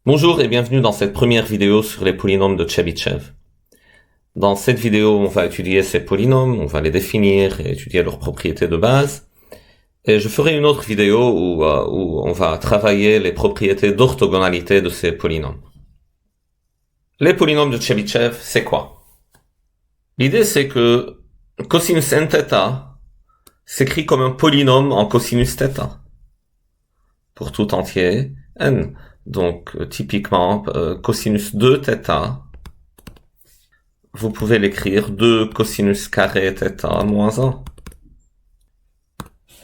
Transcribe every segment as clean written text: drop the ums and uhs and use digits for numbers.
Bonjour et bienvenue dans cette première vidéo sur les polynômes de Chebyshev. Dans cette vidéo, on va étudier ces polynômes, on va les définir et étudier leurs propriétés de base. Et je ferai une autre vidéo où on va travailler les propriétés d'orthogonalité de ces polynômes. Les polynômes de Chebyshev, c'est quoi? L'idée c'est que cosinus n θ s'écrit comme un polynôme en cosinus θ pour tout entier n. Donc, typiquement, cosinus 2 θ, vous pouvez l'écrire 2 cosinus carré θ moins 1.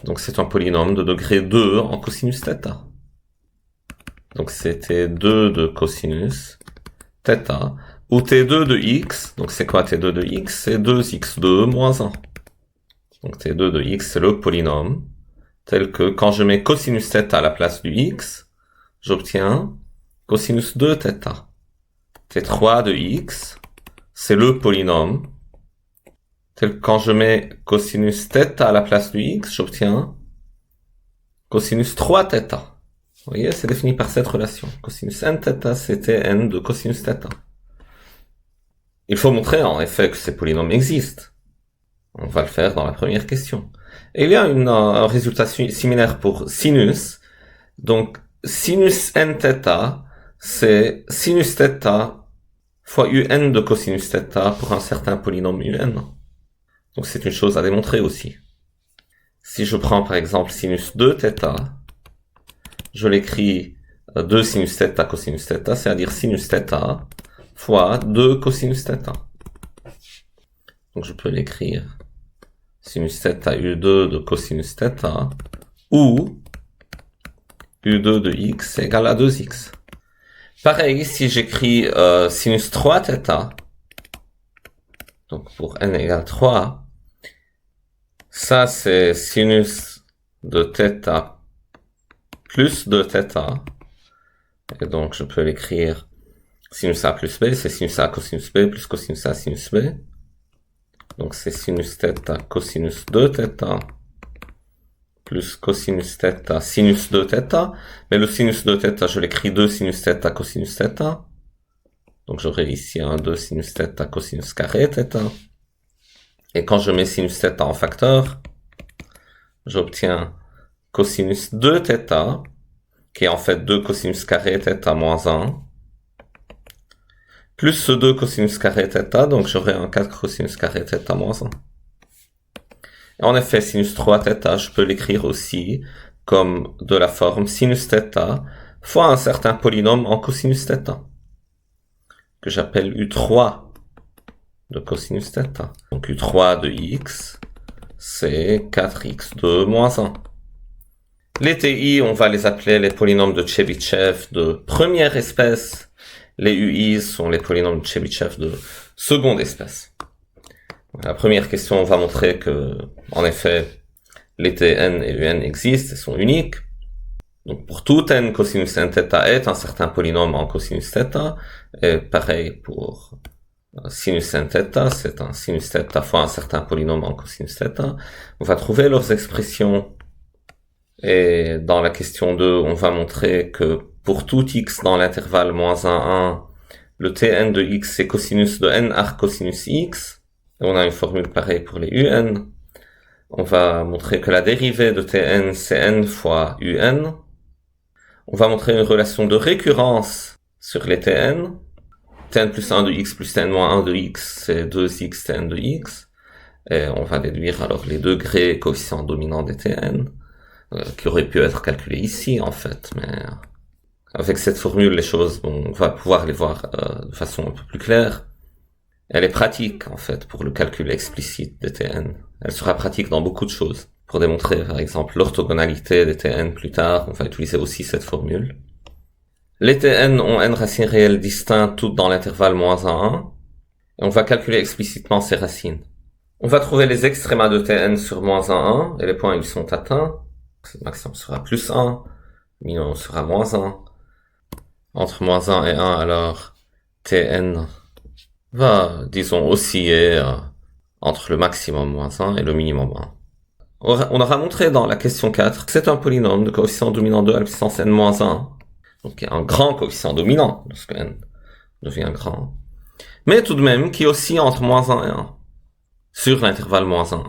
Donc, c'est un polynôme de degré 2 en cosinus θ. Donc, c'était 2 de cosinus θ, ou t2 de x. Donc, c'est quoi t2 de x? C'est 2x2 moins 1. Donc, t2 de x, c'est le polynôme, tel que quand je mets cosinus θ à la place du x, j'obtiens cosinus 2 θ. T3 de x, c'est le polynôme, tel que quand je mets cosinus θ à la place du x, j'obtiens cosinus 3 θ. Vous voyez, c'est défini par cette relation. Cosinus n θ, c'était n de cosinus θ. Il faut montrer en effet que ces polynômes existent. On va le faire dans la première question. Et il y a un résultat similaire pour sinus. Donc, sinus n θ, c'est sinus θ fois un de cosinus θ pour un certain polynôme un. Donc c'est une chose à démontrer aussi. Si je prends par exemple sinus 2 θ, je l'écris 2 sinus θ cosinus θ, c'est-à-dire sinus θ fois 2 cosinus θ. Donc je peux l'écrire sinus θ u2 de cosinus θ ou u2 de x égale à 2x. Pareil, si j'écris sinus 3 θ, donc pour n égale 3, ça c'est sinus de θ plus 2 θ, et donc je peux l'écrire sinus a plus b, c'est sinus a cosinus b plus cosinus a sinus b, donc c'est sinus θ cosinus 2 θ plus cosinus θ sinus 2 θ, mais le sinus 2 θ, je l'écris 2 sinus θ cosinus θ, donc j'aurai ici un 2 sinus θ cosinus carré θ, et quand je mets sinus θ en facteur, j'obtiens cosinus 2 θ, qui est en fait 2 cosinus carré θ moins 1, plus ce 2 cosinus carré θ, donc j'aurai un 4 cosinus carré θ moins 1. En effet, sinus 3 θ, je peux l'écrire aussi comme de la forme sinus θ fois un certain polynôme en cosinus θ, que j'appelle U3 de cosinus θ. Donc U3 de x, c'est 4x2 moins 1. Les TI, on va les appeler les polynômes de Chebyshev de première espèce. Les UI sont les polynômes de Chebyshev de seconde espèce. La première question, on va montrer que, en effet, les Tn et Un existent et sont uniques. Donc, pour tout n cosinus n θ est un certain polynôme en cosinus θ, et pareil pour sinus n θ, c'est un sinus θ fois un certain polynôme en cosinus θ. On va trouver leurs expressions, et dans la question 2, on va montrer que pour tout x dans l'intervalle moins 1, 1, le Tn de x c'est cosinus de n arc cosinus x. On a une formule pareille pour les un. On va montrer que la dérivée de Tn, c'est n fois un. On va montrer une relation de récurrence sur les Tn. Tn plus 1 de x plus Tn moins 1 de x, c'est 2x Tn de x. Et on va déduire alors les degrés coefficients dominants des Tn, qui auraient pu être calculés ici en fait, mais avec cette formule, les choses, on va pouvoir les voir de façon un peu plus claire. Elle est pratique, en fait, pour le calcul explicite des Tn. Elle sera pratique dans beaucoup de choses. Pour démontrer, par exemple, l'orthogonalité des Tn plus tard, on va utiliser aussi cette formule. Les Tn ont n racines réelles distinctes, toutes dans l'intervalle moins 1, 1. Et on va calculer explicitement ces racines. On va trouver les extrémas de Tn sur moins 1, 1, et les points, ils sont atteints. Le maximum sera plus 1, le minimum sera moins 1. Entre moins 1 et 1, alors, Tn va, disons, osciller entre le maximum moins 1 et le minimum 1. On aura montré dans la question 4 que c'est un polynôme de coefficient dominant 2 à la puissance n-1 donc qui est un grand coefficient dominant, lorsque n devient grand, mais tout de même qui oscille entre moins 1 et 1, sur l'intervalle moins 1.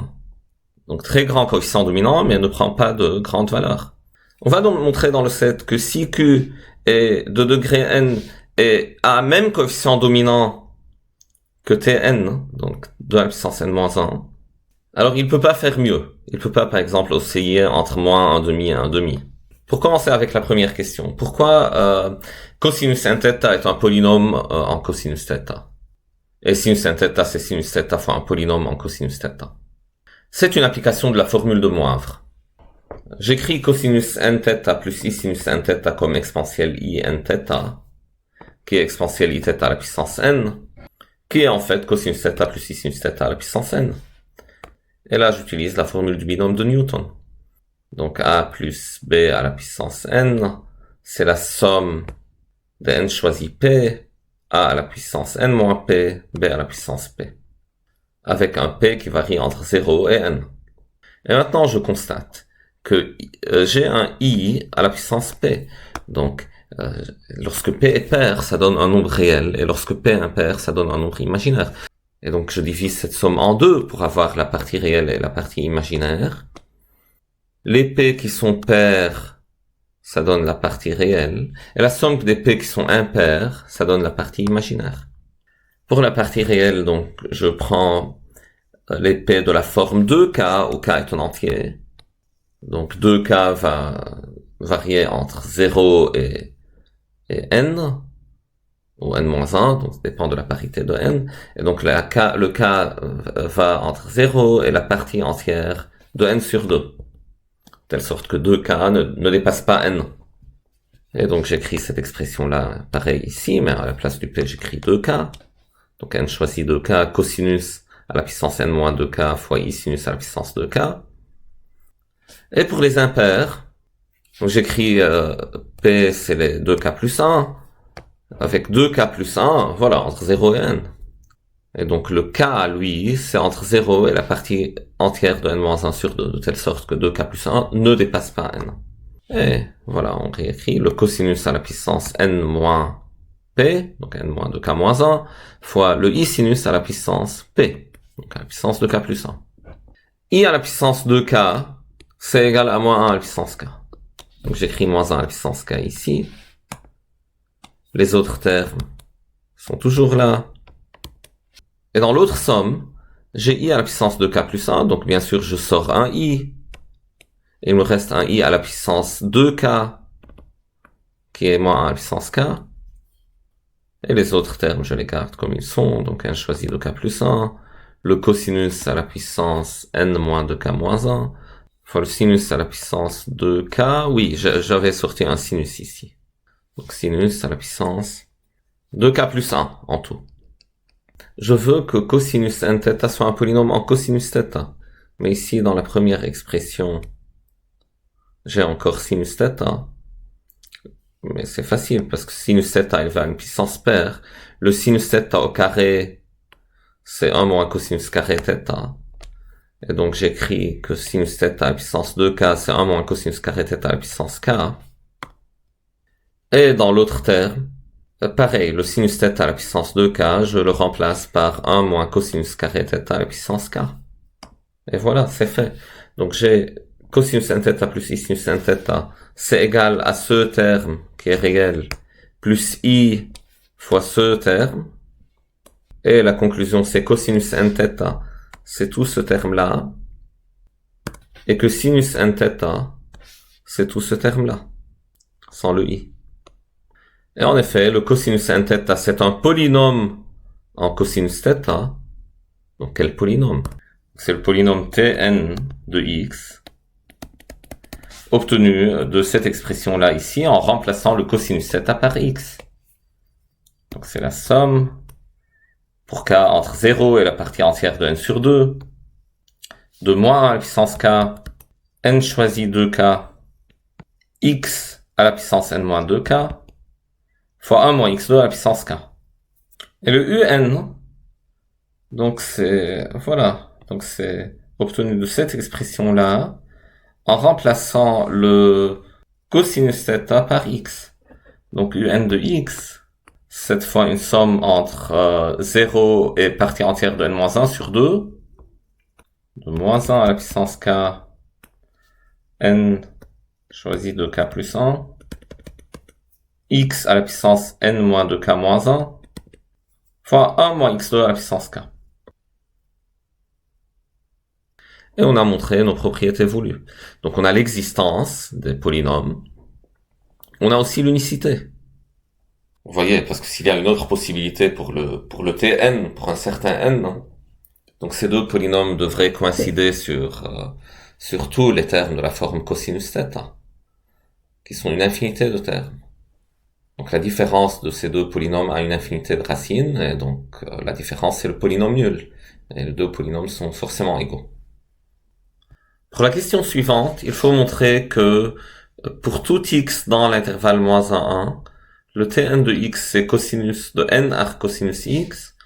Donc très grand coefficient dominant, mais ne prend pas de grande valeur. On va donc montrer dans le set que si Q est de degré n et a même coefficient dominant que Tn, donc 2 à la puissance n-1, alors il peut pas faire mieux. Il peut pas, par exemple, osciller entre moins 1,5 et 1,5. Pour commencer avec la première question, pourquoi cosinus n θ est un polynôme en cosinus θ? Et sinus n θ, c'est sinus θ fois un polynôme en cosinus θ. C'est une application de la formule de Moivre. J'écris cosinus n θ plus i sinus n θ comme exponentielle i n θ, qui est exponentielle i θ à la puissance n, qui est en fait cosinus θ plus i sinus θ à la puissance n. Et là, j'utilise la formule du binôme de Newton. Donc a plus b à la puissance n, c'est la somme de n choisi p, a à la puissance n moins p, b à la puissance p, avec un p qui varie entre 0 et n. Et maintenant, je constate que j'ai un i à la puissance p. Donc, lorsque p est pair, ça donne un nombre réel, et lorsque p est impair, ça donne un nombre imaginaire. Et donc, je divise cette somme en deux pour avoir la partie réelle et la partie imaginaire. Les p qui sont pairs, ça donne la partie réelle, et la somme des p qui sont impairs, ça donne la partie imaginaire. Pour la partie réelle, donc, je prends les p de la forme 2k, où k est un entier. Donc 2k va varier entre 0 et n, ou n-1, donc ça dépend de la parité de n. Et donc le k va entre 0 et la partie entière de n sur 2. De telle sorte que 2k ne dépasse pas n. Et donc j'écris cette expression-là pareil ici, mais à la place du p j'écris 2k. Donc n choisit 2k, cosinus à la puissance n moins 2k fois i sinus à la puissance 2k. Et pour les impairs, j'écris P, c'est les 2k plus 1, avec 2k plus 1, voilà, entre 0 et n. Et donc le k, lui, c'est entre 0 et la partie entière de n-1 sur 2, de telle sorte que 2k plus 1 ne dépasse pas n. Et voilà, on réécrit le cosinus à la puissance n moins p, donc n moins 2k moins 1, fois le i sinus à la puissance p, donc à la puissance 2k plus 1. I à la puissance 2k, c'est égal à moins 1 à la puissance k. Donc j'écris moins 1 à la puissance k ici. Les autres termes sont toujours là. Et dans l'autre somme, j'ai i à la puissance 2k plus 1, donc bien sûr je sors un i. Et il me reste un i à la puissance 2k, qui est moins 1 à la puissance k. Et les autres termes, je les garde comme ils sont, donc n choisit 2k plus 1. Le cosinus à la puissance n moins 2k moins 1. Fois le sinus à la puissance 2k, oui, j'avais sorti un sinus ici. Donc sinus à la puissance 2k plus 1 en tout. Je veux que cosinus n θ soit un polynôme en cosinus θ. Mais ici, dans la première expression, j'ai encore sinus θ. Mais c'est facile, parce que sinus θ est égal à une puissance paire. Le sinus θ au carré, c'est 1 moins cosinus carré θ. Et donc j'écris que sinus θ à la puissance 2k, c'est 1 moins cosinus carré θ à la puissance k. Et dans l'autre terme, pareil, le sinus θ à la puissance 2k, je le remplace par 1 moins cosinus carré θ à la puissance k. Et voilà, c'est fait. Donc j'ai cosinus n θ plus i sinus n θ, c'est égal à ce terme qui est réel, plus i fois ce terme. Et la conclusion, c'est cosinus n θ, c'est tout ce terme-là, et que sinus n θ, c'est tout ce terme-là, sans le i. Et en effet, le cosinus n θ, c'est un polynôme en cosinus θ. Donc quel polynôme? C'est le polynôme Tn de x, obtenu de cette expression-là ici, en remplaçant le cosinus θ par x. Donc c'est la somme pour k entre 0 et la partie entière de n sur 2, de moins 1 à la puissance k, n choisit 2k, x à la puissance n moins 2k, fois 1 moins x2 à la puissance k. Et le un, donc c'est, voilà, donc c'est obtenu de cette expression-là, en remplaçant le cosinus θ par x. Donc un de x, cette fois une somme entre 0 et partie entière de n-1 sur 2, de moins 1 à la puissance k, n choisi de k plus 1, x à la puissance n moins 2k moins 1, fois 1 moins x2 à la puissance k. Et on a montré nos propriétés voulues. Donc on a l'existence des polynômes. On a aussi l'unicité. Vous voyez, parce que s'il y a une autre possibilité pour le Tn, pour un certain n, hein, donc ces deux polynômes devraient coïncider sur tous les termes de la forme cosinus θ, qui sont une infinité de termes. Donc la différence de ces deux polynômes a une infinité de racines, et donc la différence c'est le polynôme nul. Et les deux polynômes sont forcément égaux. Pour la question suivante, il faut montrer que pour tout x dans l'intervalle moins 1, 1, le Tn de x c'est cosinus de n arc cosinus x,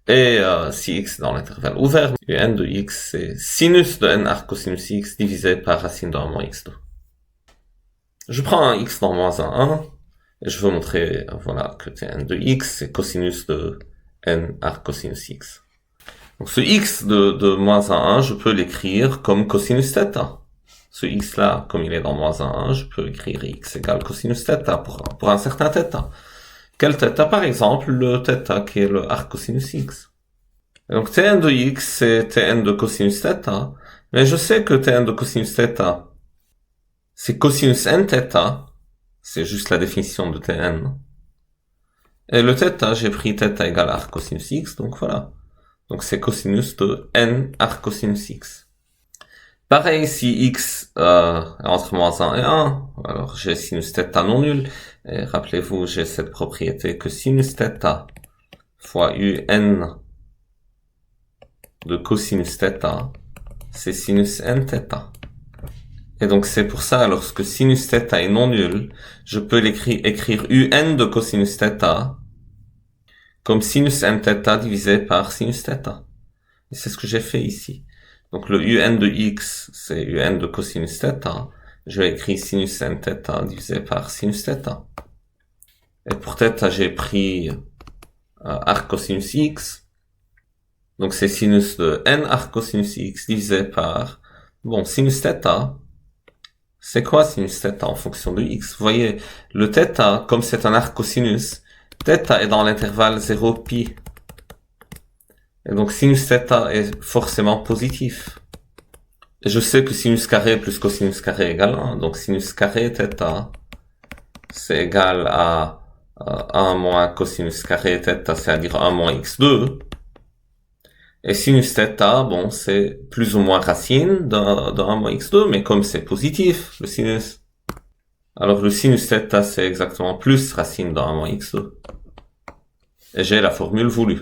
et si x dans l'intervalle ouvert, un de x c'est sinus de n arc cosinus x divisé par racine de 1 moins x2. Je prends un x dans moins 1, 1, et je veux montrer voilà, que Tn de x c'est cosinus de n arc cosinus x. Donc ce x de moins 1, 1, je peux l'écrire comme cosinus θ. Ce x-là, comme il est dans moins 1, 1, je peux écrire x égale cosinus θ pour un certain θ. Quel θ? Par exemple, le θ qui est le arc cosinus x. Et donc Tn de x, c'est Tn de cosinus θ, mais je sais que Tn de cosinus θ, c'est cosinus n θ, c'est juste la définition de Tn. Et le θ, j'ai pris θ égale arc cosinus x, donc voilà. Donc c'est cosinus de n arc cosinus x. Pareil, si x entre moins 1 et 1, alors j'ai sinus θ non nul. Et rappelez-vous, j'ai cette propriété que sinus θ fois un de cosinus θ, c'est sinus n θ. Et donc c'est pour ça, lorsque sinus θ est non nul, je peux écrire un de cosinus θ comme sinus n θ divisé par sinus θ. Et c'est ce que j'ai fait ici. Donc le un de x, c'est un de cosinus θ. Je vais écrire sinus n θ divisé par sinus θ. Et pour θ, j'ai pris arc cosinus x. Donc c'est sinus de n arc cosinus x divisé par, bon, sinus θ. C'est quoi sinus θ en fonction de x? Vous voyez, le θ, comme c'est un arc cosinus, θ est dans l'intervalle 0 pi. Et donc sinus θ est forcément positif. Et je sais que sinus carré plus cosinus carré égale 1. Donc sinus carré θ, c'est égal à 1 moins cosinus carré θ, c'est-à-dire 1 moins x2. Et sinus θ, bon, c'est plus ou moins racine de 1 moins x2, mais comme c'est positif, le sinus. Alors le sinus θ, c'est exactement plus racine de 1 moins x2. Et j'ai la formule voulue.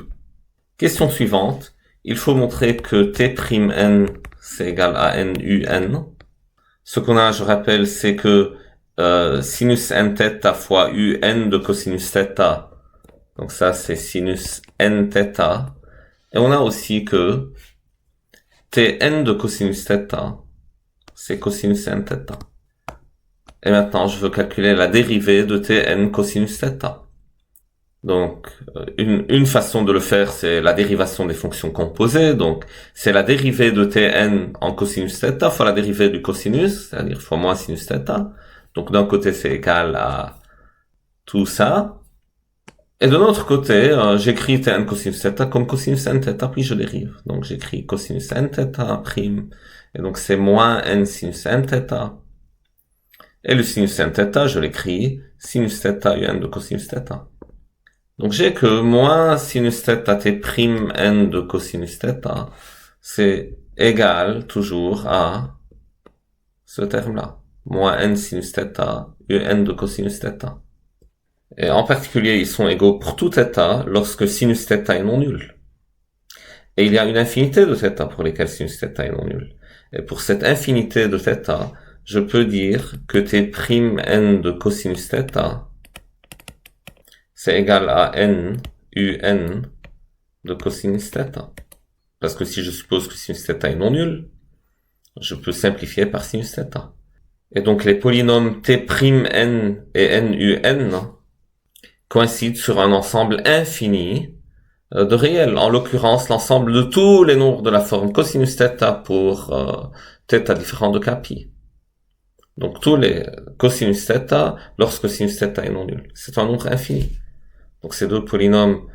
Question suivante, il faut montrer que T'N c'est égal à NUN. Ce qu'on a, je rappelle, c'est que sinus n θ fois UN de cosinus θ, donc ça c'est sinus n θ. Et on a aussi que Tn de cosinus θ, c'est cosinus n θ. Et maintenant, je veux calculer la dérivée de Tn cosinus θ. Donc, une façon de le faire, c'est la dérivation des fonctions composées. Donc, c'est la dérivée de Tn en cosinus θ fois la dérivée du cosinus, c'est-à-dire fois moins sinus θ. Donc, d'un côté, c'est égal à tout ça. Et de l'autre côté, j'écris Tn cosinus θ comme cosinus n θ, puis je dérive. Donc, j'écris cosinus n θ prime. Et donc, c'est moins n sinus n θ. Et le sinus n θ, je l'écris sinus θ un de cosinus θ. Donc j'ai que moins sinus θ t prime n de cosinus θ, c'est égal toujours à ce terme-là. Moins n sinus θ, un de cosinus θ. Et en particulier, ils sont égaux pour tout θ lorsque sinus θ est non nul. Et il y a une infinité de θ pour lesquels sinus θ est non nul. Et pour cette infinité de θ, je peux dire que t prime n de cosinus θ, c'est égal à n, un de cosinus θ. Parce que si je suppose que sinus θ est non nul, je peux simplifier par sinus θ. Et donc les polynômes T'N et NUN coïncident sur un ensemble infini de réels. En l'occurrence, l'ensemble de tous les nombres de la forme cosinus θ pour θ différent de kpi. Donc tous les cosinus θ lorsque sinus θ est non nul. C'est un nombre infini. Donc ces deux polynômes,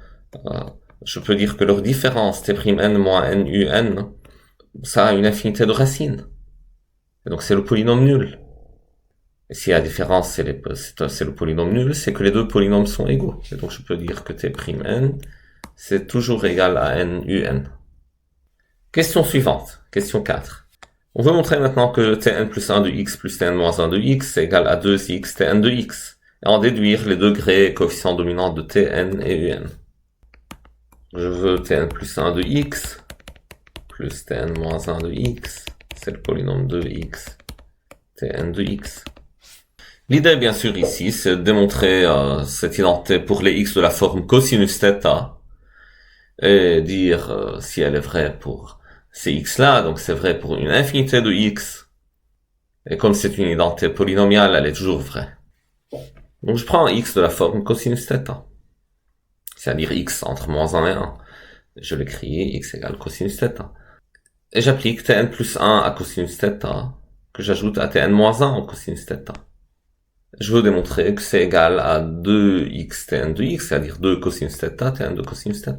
je peux dire que leur différence T'N moins NUN, ça a une infinité de racines. Et donc c'est le polynôme nul. Et si la différence c'est le polynôme nul, c'est que les deux polynômes sont égaux. Et donc je peux dire que T'N c'est toujours égal à NUN. Question suivante, question 4. On veut montrer maintenant que Tn plus 1 de x plus Tn moins 1 de x est égal à 2x Tn de x. Et en déduire les degrés et coefficients dominants de Tn et Un. Je veux Tn plus 1 de x plus Tn moins 1 de x. C'est le polynôme de x. Tn de x. L'idée, bien sûr, ici, c'est de démontrer cette identité pour les x de la forme cosinus θ et dire si elle est vraie pour ces x-là, donc c'est vrai pour une infinité de x. Et comme c'est une identité polynomiale, elle est toujours vraie. Donc je prends x de la forme cosinus θ, c'est-à-dire x entre moins 1 et 1. Je l'écris x égale cosinus θ. Et j'applique Tn plus 1 à cosinus θ, que j'ajoute à Tn moins 1 en cosinus θ. Je veux démontrer que c'est égal à 2x Tn de x, c'est-à-dire 2 cosinus θ, Tn de cosinus θ.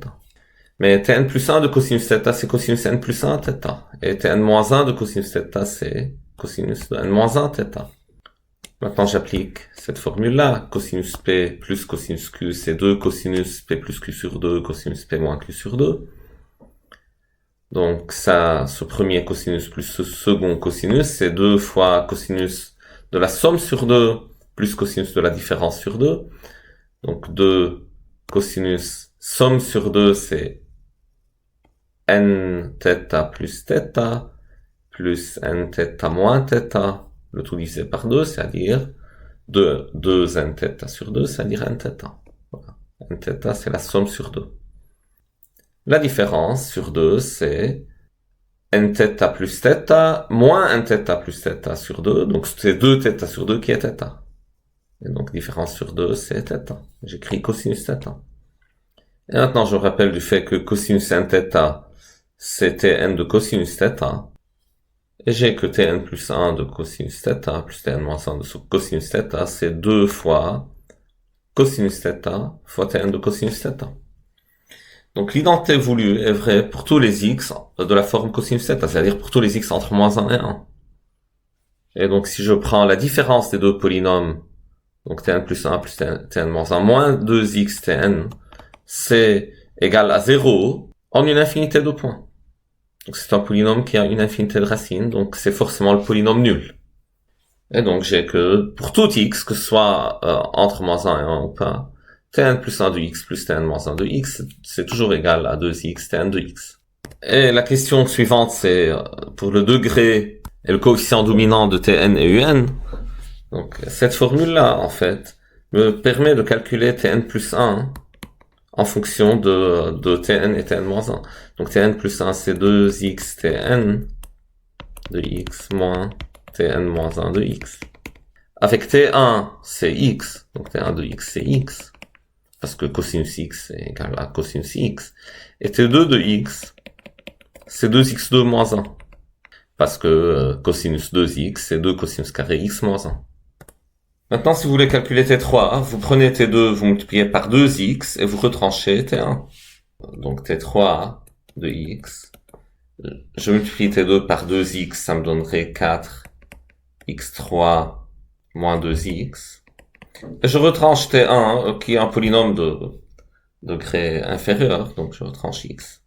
Mais Tn plus 1 de cosinus θ, c'est cosinus n plus 1 θ. Et Tn moins 1 de cosinus θ, c'est cosinus de n moins 1 θ. Maintenant, j'applique cette formule-là. Cosinus p plus cosinus q, c'est 2 cosinus p plus q sur 2, cosinus p moins q sur 2. Donc ça, ce premier cosinus plus ce second cosinus, c'est 2 fois cosinus de la somme sur 2 plus cosinus de la différence sur 2. Donc 2 cosinus somme sur 2, c'est n θ plus θ plus n θ moins θ, le tout divisé par 2, c'est-à-dire 2 n θ sur 2, c'est-à-dire n θ. Voilà. N θ, c'est la somme sur 2. La différence sur 2, c'est n θ plus θ moins n θ plus θ sur 2. Donc c'est 2 θ sur 2 qui est θ. Et donc différence sur 2, c'est θ. J'écris cosinus θ. Et maintenant, je me rappelle du fait que cosinus n θ, c'est Tn de cosinus θ. Et j'ai que Tn plus 1 de cosinus θ plus Tn moins 1 de cosinus θ, c'est 2 fois cosinus θ fois Tn de cosinus θ. Donc l'identité voulue est vraie pour tous les x de la forme cosinus θ, c'est-à-dire pour tous les x entre moins 1 et 1. Et donc si je prends la différence des deux polynômes, donc Tn plus 1 plus Tn moins 1 moins 2x Tn, c'est égal à 0 en une infinité de points. Donc c'est un polynôme qui a une infinité de racines, donc c'est forcément le polynôme nul. Et donc j'ai que pour tout x, que ce soit entre moins 1 et 1 ou pas, Tn plus 1 de x plus Tn moins 1 de x, c'est toujours égal à 2x Tn de x. Et la question suivante, c'est pour le degré et le coefficient dominant de Tn et Un. Donc cette formule-là, en fait, me permet de calculer Tn plus 1 en fonction de Tn et Tn moins 1. Donc Tn plus 1, c'est 2x Tn de x moins Tn moins 1 de x. Avec T1, c'est x, donc T1 de x, c'est x, parce que cosinus x est égal à cosinus x. Et T2 de x, c'est 2x2 moins 1, parce que cosinus 2x, c'est 2 cosinus carré x moins 1. Maintenant, si vous voulez calculer T3, vous prenez T2, vous multipliez par 2x, et vous retranchez T1. Donc T3 de x, je multiplie T2 par 2x, ça me donnerait 4x3 moins 2x. Et je retranche T1, qui est un polynôme de degré inférieur, donc je retranche x.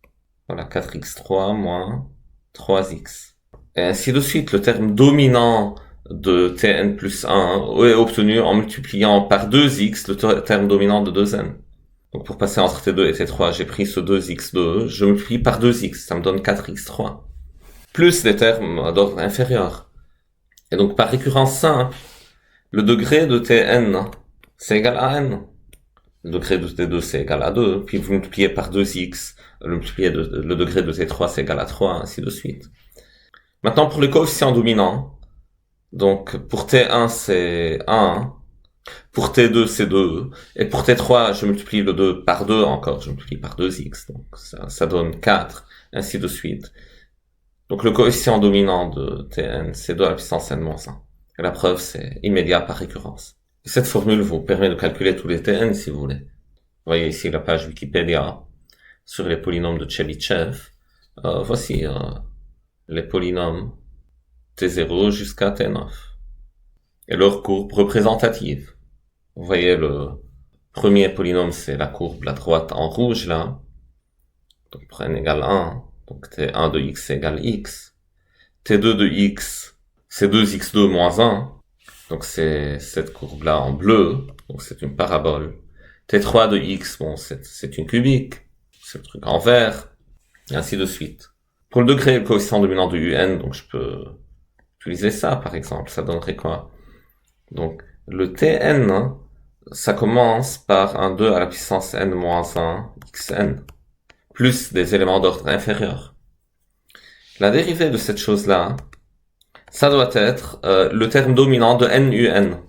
Voilà, 4x3 moins 3x. Et ainsi de suite, le terme dominant de Tn plus 1 est obtenu en multipliant par 2x le terme dominant de 2n. Donc pour passer entre T2 et T3, j'ai pris ce 2x2, je multiplie par 2x, ça me donne 4x3. Plus les termes d'ordre inférieur. Et donc par récurrence simple, le degré de Tn, c'est égal à n. Le degré de T2, c'est égal à 2. Puis vous multipliez par 2x, le degré de T3, c'est égal à 3, ainsi de suite. Maintenant, pour les coefficients dominants, donc pour T1, c'est 1. Pour T2, c'est 2. Et pour T3, je multiplie le 2 par 2 encore. Je multiplie par 2x. Donc, ça donne 4. Ainsi de suite. Donc, le coefficient dominant de Tn, c'est 2 à la puissance n-1. Et la preuve, c'est immédiat par récurrence. Et cette formule vous permet de calculer tous les Tn si vous voulez. Vous voyez ici la page Wikipédia sur les polynômes de Chebyshev. Voici les polynômes T0 jusqu'à T9. Et leur courbe représentative. Vous voyez le premier polynôme, c'est la courbe, la droite en rouge là. Donc pour n égale 1, donc T1 de x égale x. T2 de x, c'est 2x2 moins 1. Donc c'est cette courbe-là en bleu, donc c'est une parabole. T3 de x, bon, c'est une cubique, c'est le truc en vert, et ainsi de suite. Pour le degré et le coefficient dominant de un, donc je peux utiliser ça par exemple, ça donnerait quoi? Donc le Tn, ça commence par un 2 à la puissance n moins 1 xn, plus des éléments d'ordre inférieur. La dérivée de cette chose-là, ça doit être le terme dominant de n-un.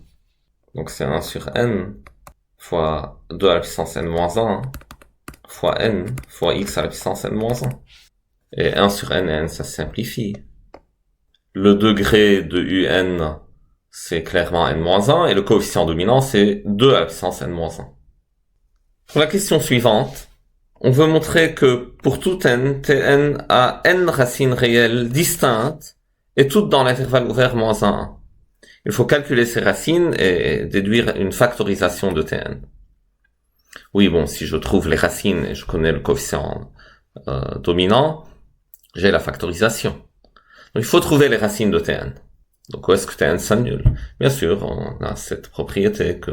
Donc c'est 1 sur n fois 2 à la puissance n moins 1 fois n fois x à la puissance n moins 1. Et 1 sur n et n, ça simplifie. Le degré de un, c'est clairement n moins 1, et le coefficient dominant, c'est 2 à la puissance n moins 1. Pour la question suivante, on veut montrer que pour tout n, Tn a n racines réelles distinctes, et toutes dans l'intervalle ouvert moins 1. Il faut calculer ces racines et déduire une factorisation de Tn. Oui, bon, si je trouve les racines et je connais le coefficient dominant, j'ai la factorisation. Donc il faut trouver les racines de Tn. Donc où est-ce que Tn s'annule? Bien sûr, on a cette propriété que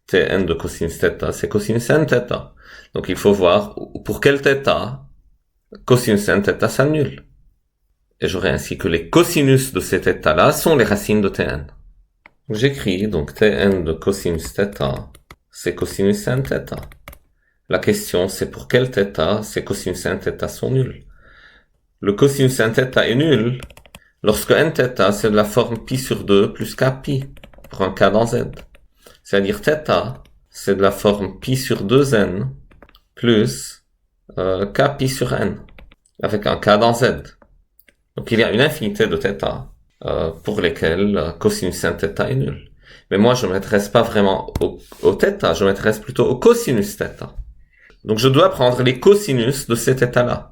Tn de cosinus θ, c'est cosinus n θ. Donc il faut voir pour quel θ cosinus n θ s'annule. Et j'aurai ainsi que les cosinus de ces θ-là sont les racines de Tn. J'écris donc Tn de cosinus θ, c'est cosinus n θ. La question c'est pour quel θ ces cosinus n θ sont nuls. Le cosinus n θ est nul lorsque n θ c'est de la forme pi sur 2 plus k pi pour un k dans z. C'est-à-dire θ c'est de la forme pi sur 2n plus k pi sur n avec un k dans z. Donc il y a une infinité de θ pour lesquels cosinus n θ est nul. Mais moi je ne m'intéresse pas vraiment au θ, je m'intéresse plutôt au cosinus θ. Donc je dois prendre les cosinus de ces θ-là.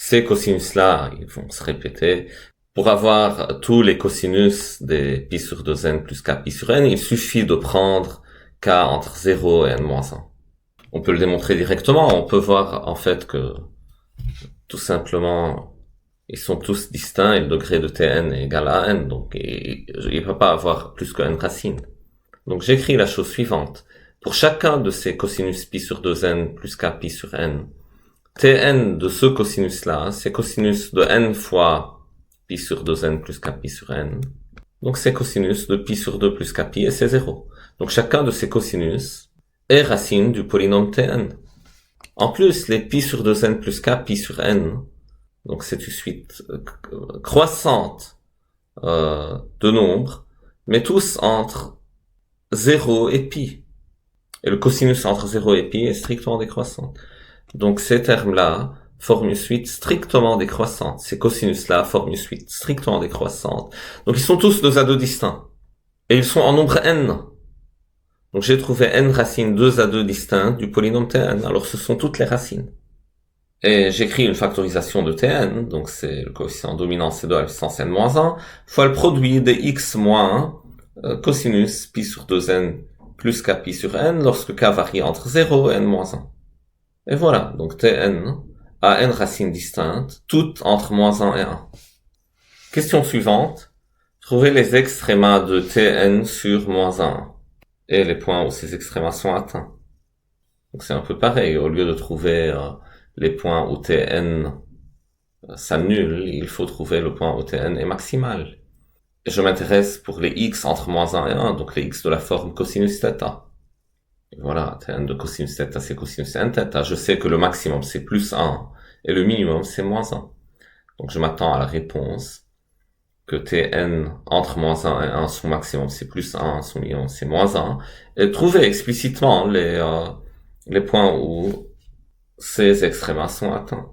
Ces cosinus-là, ils vont se répéter. Pour avoir tous les cosinus des pi sur 2n plus k pi sur n, il suffit de prendre k entre 0 et n-1. On peut le démontrer directement, on peut voir en fait que tout simplement ils sont tous distincts et le degré de Tn est égal à n, donc il ne peut pas avoir plus que n racines. Donc j'écris la chose suivante. Pour chacun de ces cosinus pi sur 2n plus k pi sur n, Tn de ce cosinus-là, c'est cosinus de n fois pi sur 2n plus k pi sur n. Donc c'est cosinus de pi sur 2 plus k pi et c'est 0. Donc chacun de ces cosinus est racine du polynôme Tn. En plus, les pi sur 2n plus k pi sur n, donc c'est une suite croissante de nombres, mais tous entre 0 et pi. Et le cosinus entre 0 et pi est strictement décroissant. Donc ces termes-là forment une suite strictement décroissante. Ces cosinus-là forment une suite strictement décroissante. Donc ils sont tous 2 à 2 distincts. Et ils sont en nombre n. Donc j'ai trouvé n racines 2 à 2 distinctes du polynôme Tn. Alors ce sont toutes les racines. Et j'écris une factorisation de Tn, donc c'est le coefficient dominant, c'est 2 à la puissance n-1, fois le produit des x moins 1, cosinus pi sur 2n plus k pi sur n, lorsque k varie entre 0 et n-1. Et voilà, donc Tn a n racines distinctes, toutes entre moins 1 et 1. Question suivante, trouvez les extrémas de Tn sur moins 1, et les points où ces extrémas sont atteints. Donc c'est un peu pareil, au lieu de trouver les points où Tn s'annule, il faut trouver le point où Tn est maximal. Et je m'intéresse pour les x entre moins 1 et 1, donc les x de la forme cosinus θ. Et voilà, Tn de cosinus θ c'est cosinus n θ. Je sais que le maximum c'est plus 1 et le minimum c'est moins 1. Donc je m'attends à la réponse que Tn entre moins 1 et 1, son maximum c'est plus 1, son minimum c'est moins 1, et trouver explicitement les points où ces extrémas sont atteints.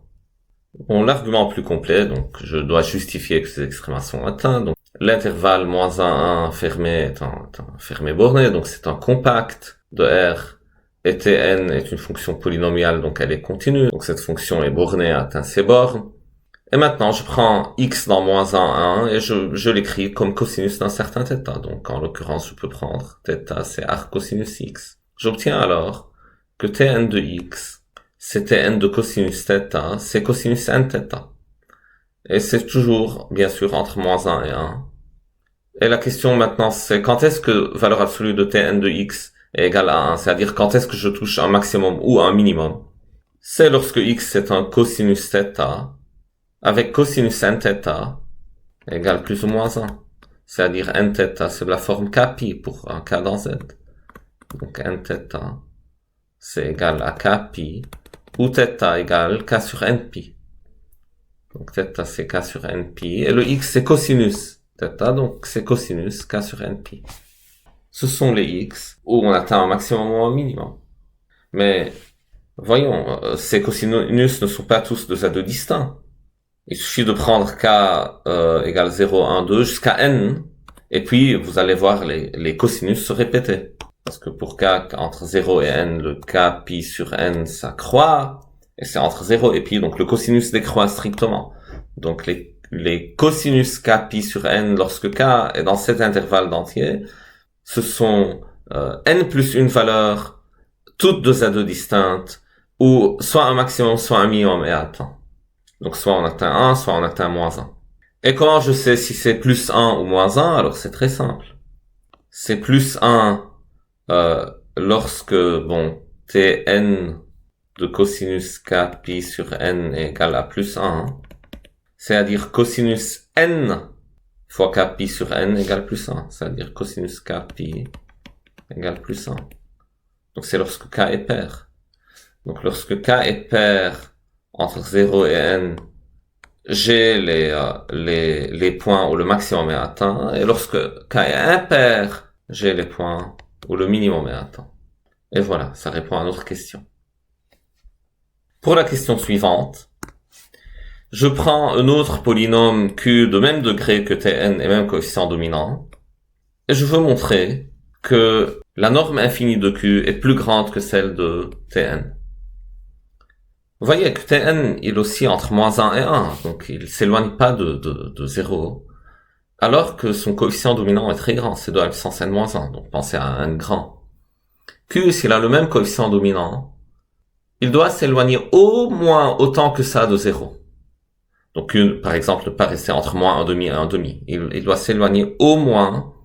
Bon, l'argument plus complet, donc je dois justifier que ces extrémas sont atteints. Donc l'intervalle moins 1, 1 fermé est un fermé borné, donc c'est un compact de R, et Tn est une fonction polynomiale, donc elle est continue. Donc cette fonction est bornée, atteint ses bornes. Et maintenant, je prends x dans moins 1, 1, et je l'écris comme cosinus d'un certain θ. Donc en l'occurrence, je peux prendre θ, c'est arc cosinus x. J'obtiens alors que Tn de x, c'est Tn de cosinus θ, c'est cosinus n θ. Et c'est toujours, bien sûr, entre moins 1 et 1. Et la question maintenant, c'est quand est-ce que valeur absolue de Tn de x est égale à 1, c'est-à-dire quand est-ce que je touche un maximum ou un minimum. C'est lorsque x est un cosinus θ, avec cosinus n θ égale plus ou moins 1. C'est-à-dire n θ, c'est de la forme kpi pour un k dans z. Donc n θ, c'est égal à kpi, où θ égale k sur npi. Donc θ c'est k sur npi, et le x c'est cosinus θ, donc c'est cosinus k sur npi. Ce sont les x où on atteint un maximum ou un minimum. Mais voyons, ces cosinus ne sont pas tous de z2 distincts. Il suffit de prendre k égale 0, 1, 2 jusqu'à n, et puis vous allez voir les cosinus se répéter. Parce que pour k entre 0 et n, le k pi sur n, ça croît, et c'est entre 0 et pi, donc le cosinus décroît strictement. Donc les cosinus k pi sur n, lorsque k est dans cet intervalle d'entier, ce sont n plus une valeur, toutes de z2 distinctes, où soit un maximum, soit un minimum est atteint. Donc soit on atteint 1, soit on atteint moins 1. Et comment je sais si c'est plus 1 ou moins 1? Alors c'est très simple. C'est plus 1 lorsque, bon, Tn de cosinus k pi sur n est égal à plus 1. C'est-à-dire cosinus n fois k pi sur n égale plus 1. C'est-à-dire cosinus k pi égale plus 1. Donc c'est lorsque k est pair. Donc lorsque k est pair entre 0 et n, j'ai les points où le maximum est atteint, et lorsque k est impair, j'ai les points où le minimum est atteint. Et voilà, ça répond à notre question. Pour la question suivante, je prends un autre polynôme q de même degré que Tn et même coefficient dominant, et je veux montrer que la norme infinie de q est plus grande que celle de Tn. Vous voyez que Tn, il oscille entre moins 1 et 1, donc il s'éloigne pas de 0, alors que son coefficient dominant est très grand, c'est 2 à la puissance n-1, donc pensez à n grand. Q, s'il a le même coefficient dominant, il doit s'éloigner au moins autant que ça de 0. Donc Q, par exemple, ne pas rester entre moins 1,5 et 1,5. Il doit s'éloigner au moins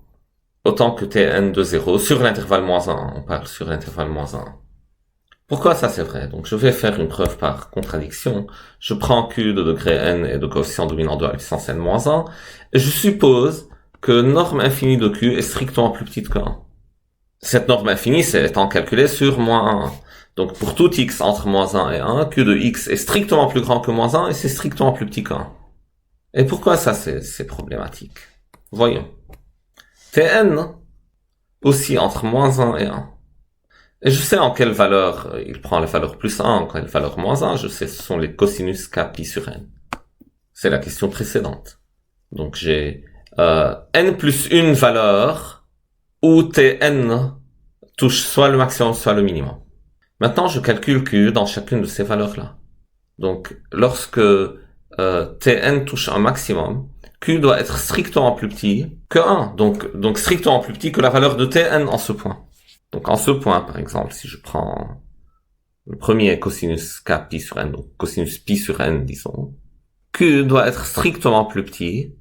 autant que Tn de 0 sur l'intervalle moins 1. On parle sur l'intervalle moins 1. Pourquoi ça c'est vrai? Donc je vais faire une preuve par contradiction. Je prends Q de degré n et de coefficient dominant 2 à la puissance n-1, et je suppose que norme infinie de Q est strictement plus petite que 1. Cette norme infinie, c'est étant calculée sur moins 1. Donc pour tout x entre moins 1 et 1, Q de x est strictement plus grand que moins 1 et c'est strictement plus petit que 1. Et pourquoi ça c'est problématique? Voyons. Tn aussi entre moins 1 et 1. Et je sais en quelle valeur il prend la valeur plus 1, en quelle valeur moins 1, je sais, ce sont les cosinus k pi sur n. C'est la question précédente. Donc j'ai n plus une valeur où Tn touche soit le maximum, soit le minimum. Maintenant, je calcule Q dans chacune de ces valeurs-là. Donc, lorsque Tn touche un maximum, Q doit être strictement plus petit que 1. Donc strictement plus petit que la valeur de Tn en ce point. Donc en ce point, par exemple, si je prends le premier cosinus k pi sur n, donc cosinus pi sur n, disons, Q doit être strictement plus petit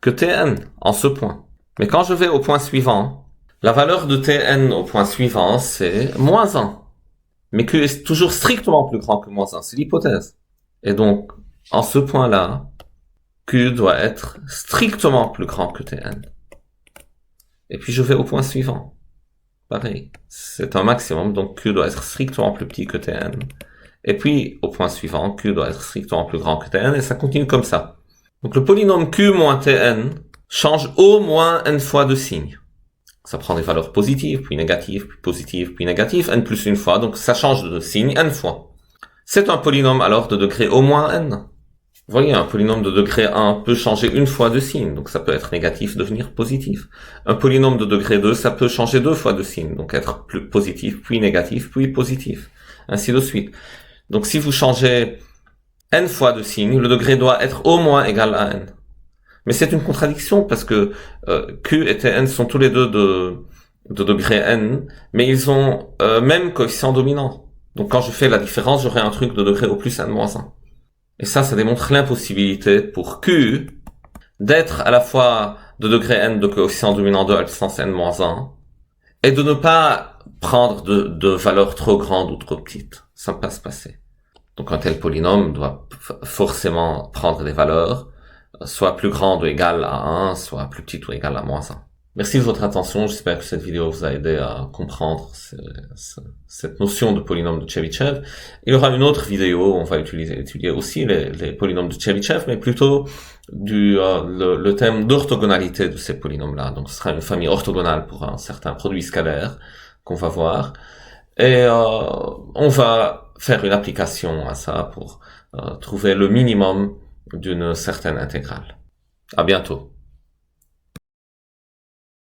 que Tn en ce point. Mais quand je vais au point suivant, la valeur de Tn au point suivant, c'est moins 1. Mais Q est toujours strictement plus grand que moins 1, c'est l'hypothèse. Et donc, en ce point-là, Q doit être strictement plus grand que Tn. Et puis je vais au point suivant. Pareil, c'est un maximum, donc Q doit être strictement plus petit que Tn. Et puis, au point suivant, Q doit être strictement plus grand que Tn, et ça continue comme ça. Donc le polynôme q moins tn change au moins n fois de signe. Ça prend des valeurs positives, puis négatives, puis positives, puis négatives, n plus une fois, donc ça change de signe n fois. C'est un polynôme alors de degré au moins n. Vous voyez, un polynôme de degré 1 peut changer une fois de signe, donc ça peut être négatif, devenir positif. Un polynôme de degré 2, ça peut changer 2 fois de signe, donc être plus positif, puis négatif, puis positif, ainsi de suite. Donc si vous changez n fois de signe, le degré doit être au moins égal à n. Mais c'est une contradiction parce que q et tn sont tous les deux de degré n, mais ils ont même coefficient dominant. Donc quand je fais la différence, j'aurai un truc de degré au plus n-1. Et ça démontre l'impossibilité pour q d'être à la fois de degré n de coefficient dominant 2 à la puissance n-1 et de ne pas prendre de valeurs trop grandes ou trop petites. Ça ne peut pas se passer. Donc un tel polynôme doit forcément prendre des valeurs soit plus grandes ou égales à 1, soit plus petites ou égales à -1. Merci de votre attention, j'espère que cette vidéo vous a aidé à comprendre cette notion de polynôme de Chebyshev. Il y aura une autre vidéo où on va étudier aussi les polynômes de Chebyshev, mais plutôt le thème d'orthogonalité de ces polynômes-là. Donc ce sera une famille orthogonale pour un certain produit scalaire qu'on va voir. Et on va faire une application à ça pour trouver le minimum d'une certaine intégrale. À bientôt.